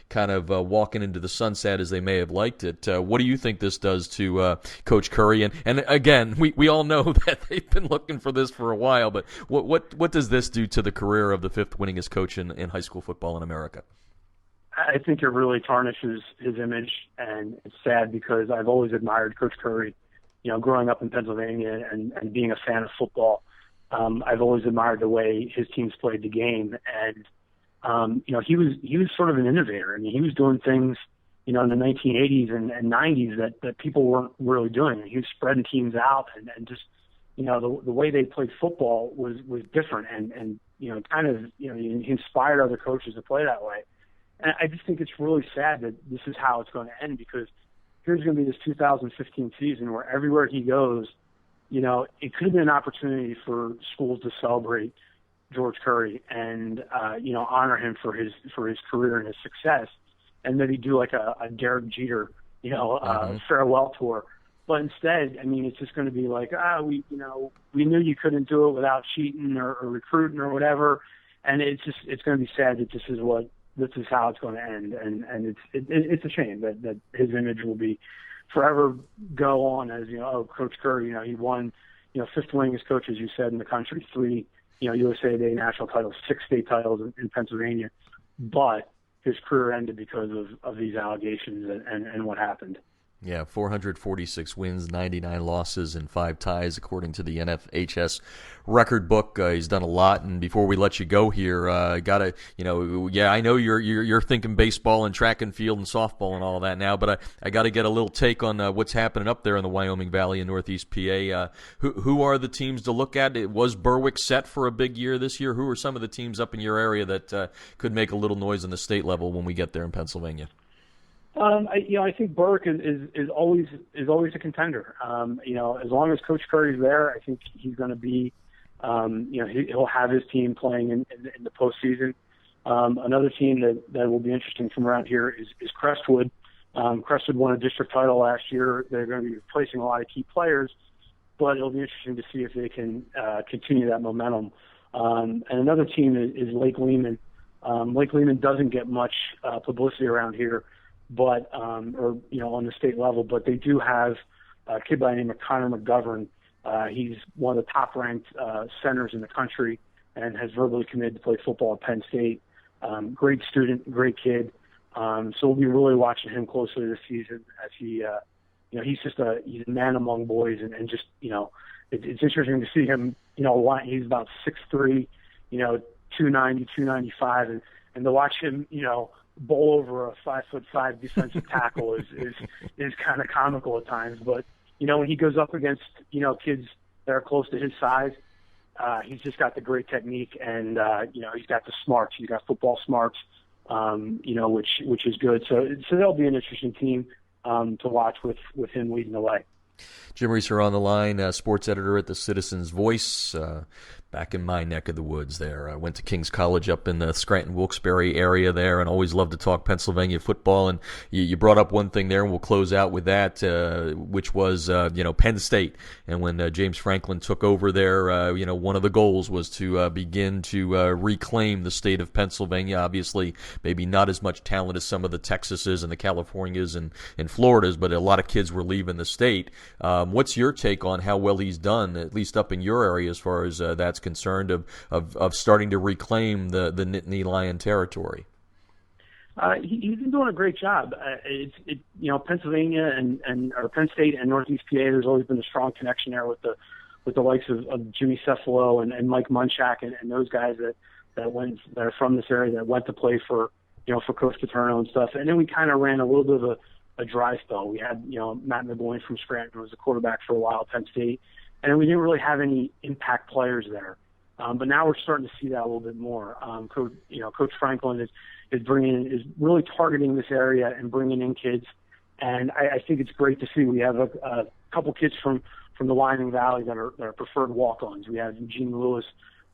[SPEAKER 1] kind of walking into the sunset as they may have liked it. What do you think this does to Coach Curry? And again, we all know that they've been looking for this for a while, but what does this do to the career of the fifth winningest coach in high school football in America?
[SPEAKER 3] I think it really tarnishes his image, and it's sad because I've always admired Coach Curry, growing up in Pennsylvania and being a fan of football. I've always admired the way his teams played the game, and he was sort of an innovator. I mean, he was doing things, in the 1980s and 90s that people weren't really doing. He was spreading teams out, and just the way they played football was different, and he inspired other coaches to play that way. And I just think it's really sad that this is how it's going to end, because here's going to be this 2015 season where everywhere he goes, it could have been an opportunity for schools to celebrate George Curry and honor him for his career and his success, and maybe do like a Derek Jeter farewell tour. But instead, it's just going to be like, we knew you couldn't do it without cheating or recruiting or whatever, and it's going to be sad that this is how it's going to end, and it's a shame that his image will be forever go on as, Coach Curry, he won, fifth winningest coach, as you said, in the country, 3, USA Today national titles, 6 state titles in Pennsylvania, but his career ended because of these allegations and what happened.
[SPEAKER 1] Yeah, 446 wins, 99 losses, and 5 ties, according to the NFHS record book. He's done a lot. And before we let you go here, I know you're thinking baseball and track and field and softball and all that now, but I got to get a little take on what's happening up there in the Wyoming Valley in Northeast PA. Who are the teams to look at? It was Berwick set for a big year this year. Who are some of the teams up in your area that could make a little noise on the state level when we get there in Pennsylvania?
[SPEAKER 3] I think Berwick is always a contender. As long as Coach Curry's there, I think he's going to be, he'll have his team playing in the postseason. Another team that will be interesting from around here is Crestwood. Crestwood won a district title last year. They're going to be replacing a lot of key players, but it'll be interesting to see if they can continue that momentum. And another team is Lake Lehman. Lake Lehman doesn't get much publicity around here, but on the state level, but they do have a kid by the name of Connor McGovern. He's one of the top-ranked centers in the country and has verbally committed to play football at Penn State. Great student, great kid. So we'll be really watching him closely this season as he's a man among boys, and just it's interesting to see him. He's about 6'3", 290, 295, and to watch him, bowl over a 5'5" defensive tackle is kind of comical at times. But when he goes up against kids that are close to his size, he's just got the great technique, and he's got the smarts. He's got football smarts, which is good. So that'll be an interesting team to watch with him leading the way.
[SPEAKER 1] Jim Reeser on the line, sports editor at the Citizens Voice. Back in my neck of the woods there. I went to King's College up in the Scranton-Wilkes-Barre area there and always loved to talk Pennsylvania football. And you brought up one thing there, and we'll close out with that, which was, Penn State. And when James Franklin took over there, one of the goals was to begin to reclaim the state of Pennsylvania. Obviously, maybe not as much talent as some of the Texases and the Californias and Floridas, but a lot of kids were leaving the state. What's your take on how well he's done, at least up in your area as far as that's concerned, of starting to reclaim the Nittany Lion territory?
[SPEAKER 3] He's been doing a great job. Pennsylvania or Penn State and Northeast PA, there's always been a strong connection there with the likes of Jimmy Cefalo and Mike Munchak and those guys that are from this area that went to play for Coach Paterno and stuff. And then we kind of ran a little bit of a dry spell. We had Matt McGloin from Scranton, who was a quarterback for a while at Penn State. And then we didn't really have any impact players there. But now we're starting to see that a little bit more. Coach Franklin is really targeting this area and bringing in kids. And I think it's great to see. We have a couple kids from the Wyoming Valley that are preferred walk-ons. We have Eugene Lewis,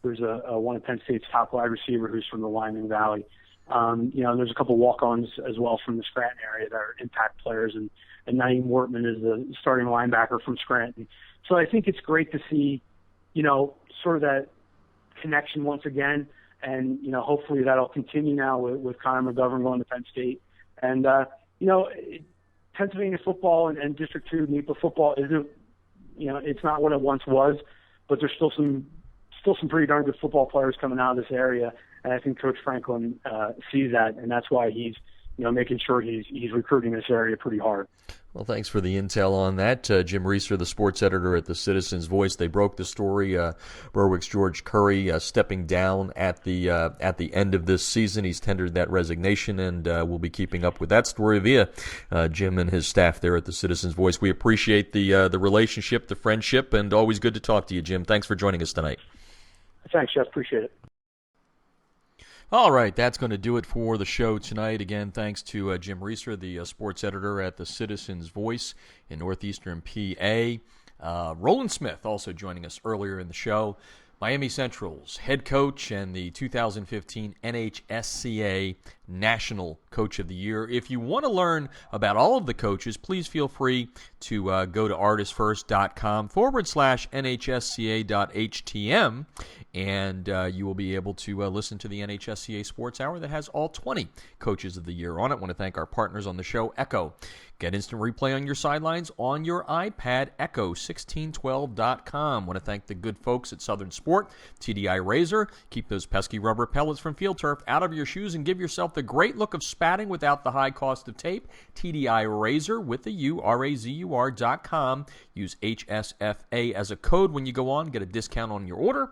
[SPEAKER 3] who's one of Penn State's top wide receiver, who's from the Wyoming Valley. There's a couple walk-ons as well from the Scranton area that are impact players. And Naeem Wortman is the starting linebacker from Scranton. So I think it's great to see, sort of that connection once again. And, hopefully that'll continue now with Connor McGovern going to Penn State. And, Pennsylvania football and District 2 NEPA football isn't, it's not what it once was, but there's still some pretty darn good football players coming out of this area. And I think Coach Franklin sees that, and that's why he's, making sure he's recruiting this area pretty hard.
[SPEAKER 1] Well, thanks for the intel on that. Jim Reeser, the sports editor at the Citizens Voice. They broke the story. Berwick's George Curry stepping down at the end of this season. He's tendered that resignation, and we'll be keeping up with that story via Jim and his staff there at the Citizens Voice. We appreciate the relationship, the friendship, and always good to talk to you, Jim. Thanks for joining us tonight.
[SPEAKER 3] Thanks, Jeff. Appreciate it.
[SPEAKER 1] All right, that's going to do it for the show tonight. Again, thanks to Jim Reeser, the sports editor at the Citizens Voice in northeastern PA. Roland Smith also joining us earlier in the show. Miami Central's head coach and the 2015 NHSCA National Coach of the Year. If you want to learn about all of the coaches, please feel free to go to artistfirst.com/NHSCA.htm, and you will be able to listen to the NHSCA Sports Hour that has all 20 coaches of the year on it. I want to thank our partners on the show, Echo. Get instant replay on your sidelines on your iPad, Echo1612.com. I want to thank the good folks at Southern Sport, TDI Razor. Keep those pesky rubber pellets from field turf out of your shoes and give yourself the great look of spatting without the high cost of tape. TDI Razor with the U, RAZUR.com. Use HSFA as a code when you go on. Get a discount on your order.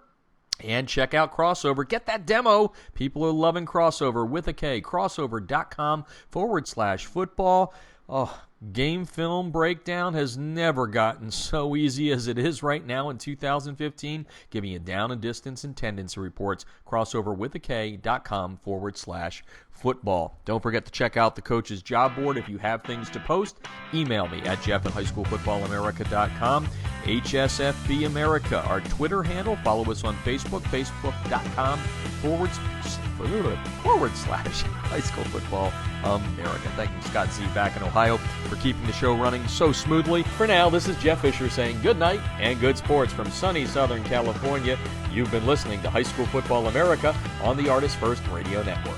[SPEAKER 1] And check out Crossover. Get that demo. People are loving Crossover with a K. Crossover.com/football. Oh, game film breakdown has never gotten so easy as it is right now in 2015. Giving you down and distance and tendency reports. Crossover with a K.com/football. Don't forget to check out the coach's job board. If you have things to post, email me at jeff@highschoolfootballamerica.com. HSFB America, our Twitter handle. Follow us on Facebook, facebook.com/High School Football America. Thank you, Scott Z. back in Ohio, for keeping the show running so smoothly. For now, this is Jeff Fisher saying good night and good sports from sunny Southern California. You've been listening to High School Football America on the Artist First Radio Network.